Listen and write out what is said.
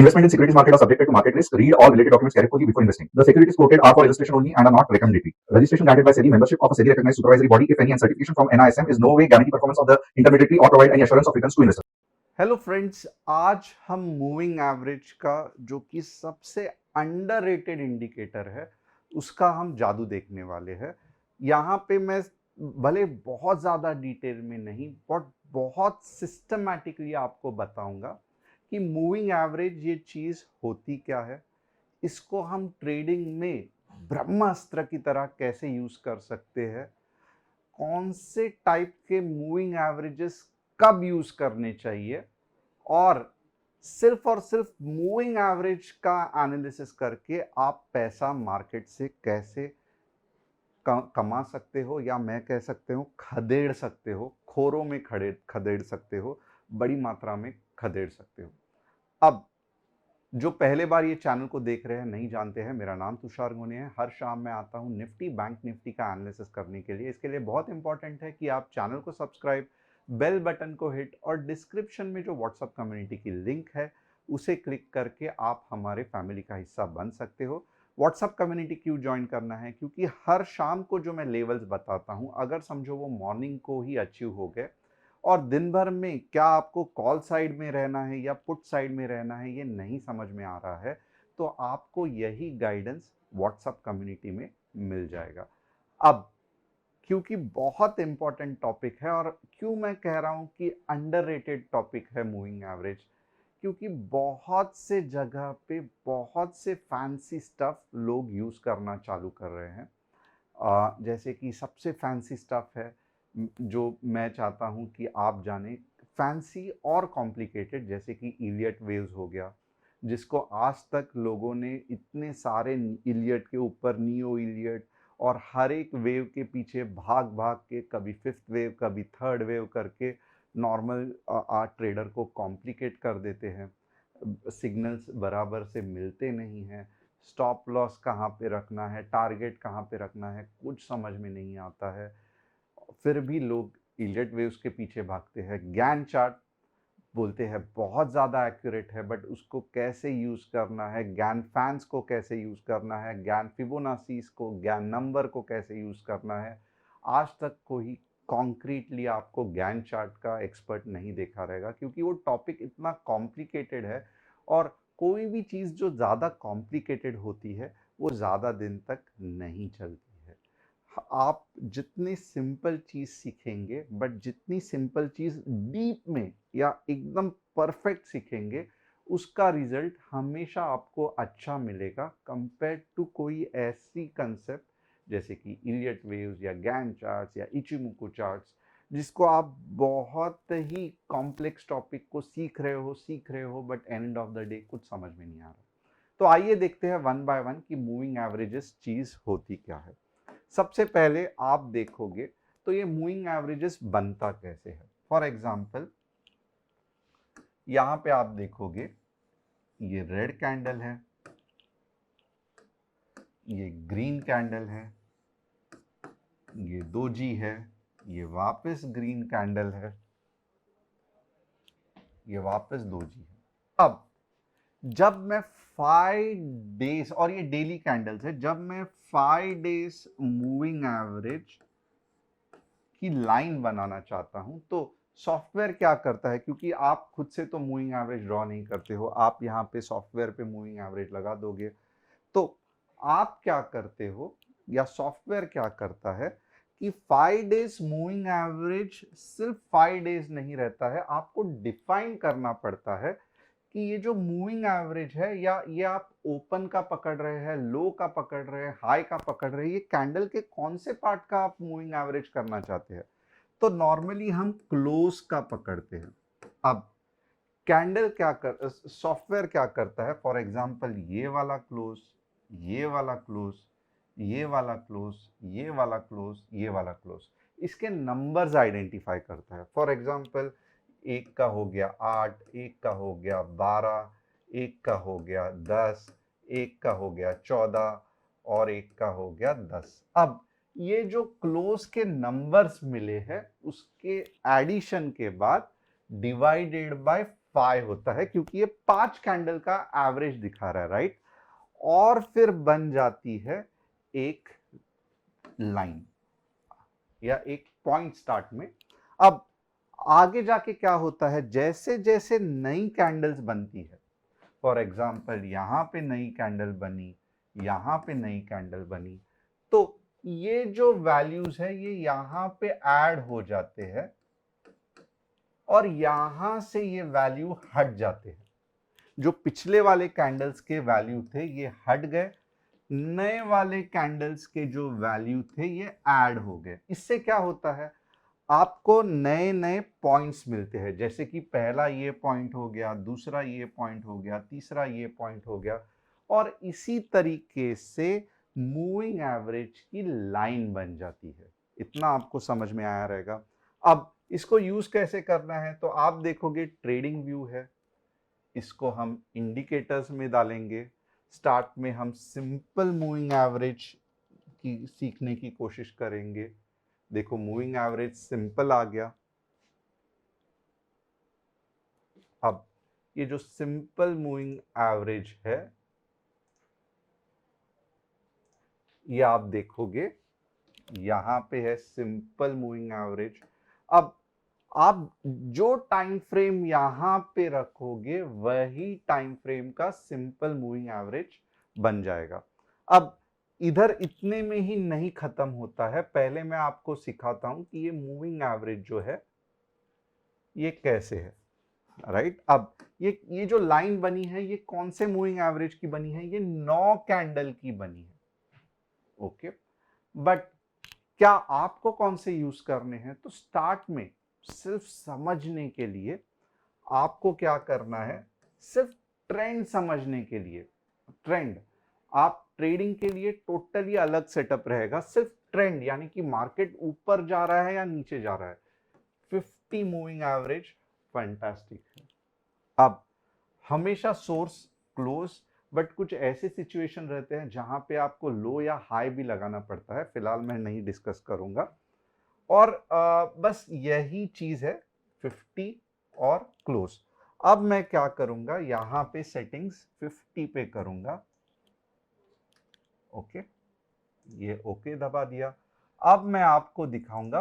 Investment in securities market are subjected to market risk. Read all related documents carefully before investing. The securities quoted are for illustration only and are not recommendatory. Registration granted by SEBI. Membership of a SEBI recognized supervisory body, if any, and certification from NISM is no way guarantee performance of the intermediary or provide any assurance of returns to investors. Hello friends, आज हम moving average का जो कि सबसे underrated indicator है उसका हम जादू देखने वाले हैं। यहाँ पे मैं भले बहुत ज़्यादा डिटेल में नहीं बट बहुत सिस्टमैटिकली आपको बताऊंगा कि मूविंग एवरेज ये चीज़ होती क्या है, इसको हम ट्रेडिंग में ब्रह्मास्त्र की तरह कैसे यूज़ कर सकते हैं, कौन से टाइप के मूविंग एवरेजेस कब यूज़ करने चाहिए और सिर्फ मूविंग एवरेज का एनालिसिस करके आप पैसा मार्केट से कैसे कमा सकते हो, या मैं कह सकते हो खदेड़ सकते हो, खोरों में खदेड़ सकते हो, बड़ी मात्रा में खदेड़ सकते हो। अब जो पहले बार ये चैनल को देख रहे हैं, नहीं जानते हैं, मेरा नाम तुषार गोने है। हर शाम मैं आता हूँ निफ्टी बैंक निफ्टी का एनालिसिस करने के लिए। इसके लिए बहुत इंपॉर्टेंट है कि आप चैनल को सब्सक्राइब, बेल बटन को हिट और डिस्क्रिप्शन में जो व्हाट्सएप कम्युनिटी की लिंक है उसे क्लिक करके आप हमारे फैमिली का हिस्सा बन सकते हो। व्हाट्सएप कम्युनिटी क्यों ज्वाइन करना है? क्योंकि हर शाम को जो मैं लेवल्स बताता हूँ, अगर समझो वो मॉर्निंग को ही अचीव हो गए और दिन भर में क्या आपको कॉल साइड में रहना है या पुट साइड में रहना है ये नहीं समझ में आ रहा है, तो आपको यही गाइडेंस व्हाट्सएप कम्युनिटी में मिल जाएगा। अब क्योंकि बहुत इंपॉर्टेंट टॉपिक है, और क्यों मैं कह रहा हूं कि अंडररेटेड टॉपिक है मूविंग एवरेज, क्योंकि बहुत से जगह पे बहुत से फैंसी स्टफ लोग यूज करना चालू कर रहे हैं। जैसे कि सबसे फैंसी स्टफ है जो मैं चाहता हूं कि आप जाने, फैंसी और कॉम्प्लिकेटेड, जैसे कि इलियट वेव्स हो गया, जिसको आज तक लोगों ने इतने सारे इलियट के ऊपर नियो इलियट और हर एक वेव के पीछे भाग भाग के कभी फिफ्थ वेव कभी थर्ड वेव करके नॉर्मल ट्रेडर को कॉम्प्लिकेट कर देते हैं। सिग्नल्स बराबर से मिलते नहीं हैं, स्टॉप लॉस कहाँ पे रखना है, टारगेट कहाँ पे रखना है, कुछ समझ में नहीं आता है। फिर भी लोग इलियट वेव्स के पीछे भागते हैं। गैन चार्ट बोलते हैं बहुत ज़्यादा एक्यूरेट है, बट उसको कैसे यूज़ करना है, गैन फैंस को कैसे यूज़ करना है, गैन फिबोनासीज को, गैन नंबर को कैसे यूज़ करना है, आज तक कोई कॉन्क्रीटली आपको गैन चार्ट का एक्सपर्ट नहीं देखा रहेगा, क्योंकि वो टॉपिक इतना कॉम्प्लिकेटेड है। और कोई भी चीज़ जो ज़्यादा कॉम्प्लिकेटेड होती है वो ज़्यादा दिन तक नहीं चलती है। आप जितनी सिंपल चीज़ सीखेंगे, बट जितनी सिंपल चीज़ डीप में या एकदम परफेक्ट सीखेंगे, उसका रिजल्ट हमेशा आपको अच्छा मिलेगा कंपेयर टू कोई ऐसी कंसेप्ट जैसे कि इलियट वेव्स या गैन चार्ट्स या इचिमुको चार्ट्स, जिसको आप बहुत ही कॉम्प्लेक्स टॉपिक को सीख रहे हो but end of the day कुछ समझ में नहीं आ रहा। तो आइए देखते हैं वन बाय वन कि मूविंग एवरेजेस चीज़ होती क्या है। सबसे पहले आप देखोगे तो ये मूविंग एवरेजेस बनता कैसे है। फॉर एग्जांपल यहां पे आप देखोगे ये रेड कैंडल है, ये ग्रीन कैंडल है, ये दोजी है, ये वापस ग्रीन कैंडल है, ये वापस दोजी है। अब जब मैं 5 डेज, और ये डेली कैंडल्स है, जब मैं 5 डेज मूविंग एवरेज की लाइन बनाना चाहता हूं तो सॉफ्टवेयर क्या करता है, क्योंकि आप खुद से तो मूविंग एवरेज ड्रॉ नहीं करते हो, आप यहाँ पे सॉफ्टवेयर पे मूविंग एवरेज लगा दोगे। तो आप क्या करते हो या सॉफ्टवेयर क्या करता है कि 5 डेज मूविंग एवरेज सिर्फ 5 डेज नहीं रहता है, आपको डिफाइन करना पड़ता है कि ये जो मूविंग एवरेज है, या ये आप ओपन का पकड़ रहे हैं, लो का पकड़ रहे हैं, हाई का पकड़ रहे हैं, ये कैंडल के कौन से पार्ट का आप मूविंग एवरेज करना चाहते हैं। तो नॉर्मली हम क्लोज का पकड़ते हैं। अब कैंडल क्या कर, सॉफ्टवेयर क्या करता है, फॉर एग्जांपल ये वाला क्लोज, ये वाला क्लोज, ये वाला क्लोज, ये वाला क्लोज, ये वाला क्लोज, इसके नंबर्स आइडेंटिफाई करता है। फॉर एग्जांपल एक का हो गया 8, एक का हो गया 12, एक का हो गया 10, एक का हो गया 14 और एक का हो गया 10। अब ये जो क्लोज के नंबर्स मिले हैं उसके एडिशन के बाद डिवाइडेड बाय फाई होता है क्योंकि ये 5 कैंडल का एवरेज दिखा रहा है, राइट। और फिर बन जाती है एक लाइन या एक पॉइंट स्टार्ट में। अब आगे जाके क्या होता है, जैसे जैसे नई कैंडल्स बनती है, फॉर एग्जाम्पल यहां पे नई कैंडल बनी, यहां पे नई कैंडल बनी, तो ये जो वैल्यूज है ये यहां पे ऐड हो जाते हैं और यहां से ये वैल्यू हट जाते हैं। जो पिछले वाले कैंडल्स के वैल्यू थे ये हट गए, नए वाले कैंडल्स के जो वैल्यू थे ये ऐड हो गए। इससे क्या होता है, आपको नए नए पॉइंट्स मिलते हैं, जैसे कि पहला ये पॉइंट हो गया, दूसरा ये पॉइंट हो गया, तीसरा ये पॉइंट हो गया, और इसी तरीके से मूविंग एवरेज की लाइन बन जाती है। इतना आपको समझ में आया रहेगा। अब इसको यूज कैसे करना है, तो आप देखोगे ट्रेडिंग व्यू है, इसको हम इंडिकेटर्स में डालेंगे। स्टार्ट में हम सिंपल मूविंग एवरेज की सीखने की कोशिश करेंगे। देखो मूविंग एवरेज सिंपल आ गया। अब ये जो सिंपल मूविंग एवरेज है ये आप देखोगे यहां पे है सिंपल मूविंग एवरेज। अब आप जो टाइम फ्रेम यहां पे रखोगे वही टाइम फ्रेम का सिंपल मूविंग एवरेज बन जाएगा। अब इधर इतने में ही नहीं खत्म होता है, पहले मैं आपको सिखाता हूं कि ये मूविंग एवरेज जो है ये कैसे है, राइट। अब ये जो लाइन बनी है ये कौन से मूविंग एवरेज की बनी है, ये 9 कैंडल की बनी है, ओके। बट क्या आपको कौन से यूज करने हैं, तो स्टार्ट में सिर्फ समझने के लिए आपको क्या करना है, सिर्फ ट्रेंड समझने के लिए, ट्रेंड, आप ट्रेडिंग के लिए टोटली अलग सेटअप रहेगा, सिर्फ ट्रेंड यानी कि मार्केट ऊपर जा रहा है या नीचे जा रहा है, 50 मूविंग एवरेज फैंटास्टिक है। अब हमेशा सोर्स क्लोज, बट कुछ ऐसे सिचुएशन रहते हैं जहां पे आपको लो या हाई भी लगाना पड़ता है, फिलहाल मैं नहीं डिस्कस करूंगा। और बस यही चीज है 50 और क्लोज। अब मैं क्या करूंगा, यहां पे सेटिंग्स 50 पे करूंगा, ओके, ये ओके दबा दिया। अब मैं आपको दिखाऊंगा